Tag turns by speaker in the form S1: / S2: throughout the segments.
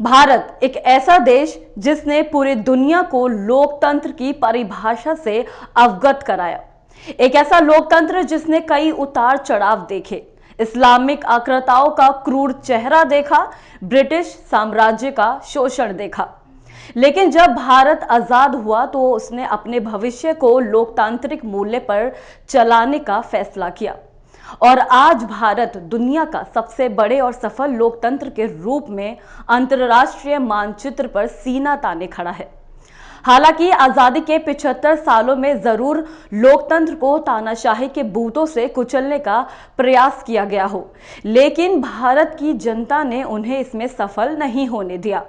S1: भारत एक ऐसा देश जिसने पूरी दुनिया को लोकतंत्र की परिभाषा से अवगत कराया। एक ऐसा लोकतंत्र जिसने कई उतार चढ़ाव देखे, इस्लामिक आक्रांताओं का क्रूर चेहरा देखा, ब्रिटिश साम्राज्य का शोषण देखा। लेकिन जब भारत आजाद हुआ तो उसने अपने भविष्य को लोकतांत्रिक मूल्य पर चलाने का फैसला किया और आज भारत दुनिया का सबसे बड़े और सफल लोकतंत्र के रूप में अंतर्राष्ट्रीय मानचित्र पर सीना ताने खड़ा है। हालांकि आजादी के 75 सालों में जरूर लोकतंत्र को तानाशाही के बूतों से कुचलने का प्रयास किया गया हो, लेकिन भारत की जनता ने उन्हें इसमें सफल नहीं होने दिया।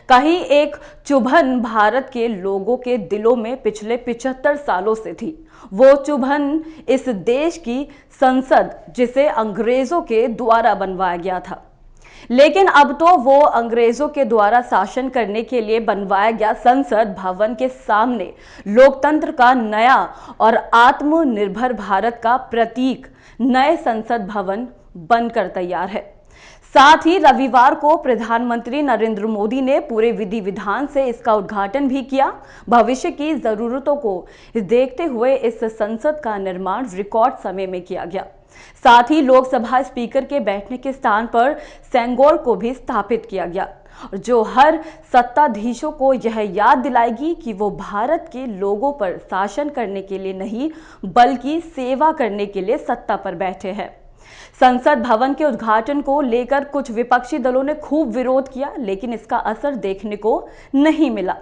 S1: कहीं एक चुभन भारत के लोगों के दिलों में पिछले 75 सालों से थी। वो चुभन इस देश की संसद, जिसे अंग्रेजों के द्वारा बनवाया गया था। लेकिन अब तो वो अंग्रेजों के द्वारा शासन करने के लिए बनवाया गया संसद भवन के सामने लोकतंत्र का नया और आत्मनिर्भर भारत का प्रतीक नए संसद भवन बनकर तैयार है। साथ ही रविवार को प्रधानमंत्री नरेंद्र मोदी ने पूरे विधि विधान से इसका उद्घाटन भी किया। भविष्य की जरूरतों को देखते हुए इस संसद का निर्माण रिकॉर्ड समय में किया गया। साथ ही लोकसभा स्पीकर के बैठने के स्थान पर सेंगोर को भी स्थापित किया गया, जो हर सत्ताधीशों को यह याद दिलाएगी कि वो भारत के लोगों पर शासन करने के लिए नहीं बल्कि सेवा करने के लिए सत्ता पर बैठे हैं। संसद भवन के उद्घाटन को लेकर कुछ विपक्षी दलों ने खूब विरोध किया, लेकिन इसका असर देखने को नहीं मिला।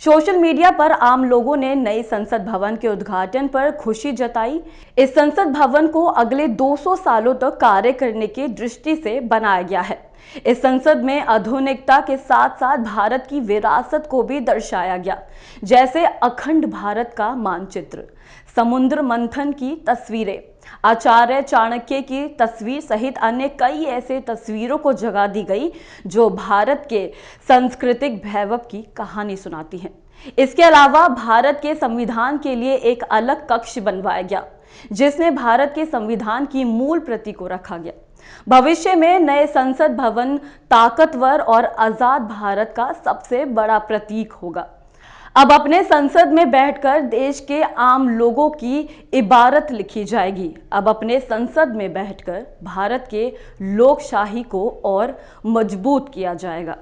S1: सोशल मीडिया पर आम लोगों ने नए संसद भवन के उद्घाटन पर खुशी जताई। इस संसद भवन को अगले 200 सालों तक कार्य करने की दृष्टि से बनाया गया है। इस संसद में आधुनिकता के साथ साथ भारत की विरासत को भी दर्शाया गया, जैसे अखंड भारत का मानचित्र, समुद्र मंथन की तस्वीरें, आचार्य चाणक्य की तस्वीर सहित अन्य कई ऐसे तस्वीरों को जगह दी गई जो भारत के सांस्कृतिक वैभव की कहानी सुनाती हैं। इसके अलावा भारत के संविधान के लिए एक अलग कक्ष बनवाया गया, जिसमें भारत के संविधान की मूल प्रति को रखा गया। भविष्य में नए संसद भवन ताकतवर और आजाद भारत का सबसे बड़ा प्रतीक होगा। अब अपने संसद में बैठकर देश के आम लोगों की इबारत लिखी जाएगी। अब अपने संसद में बैठकर भारत के लोकशाही को और मजबूत किया जाएगा।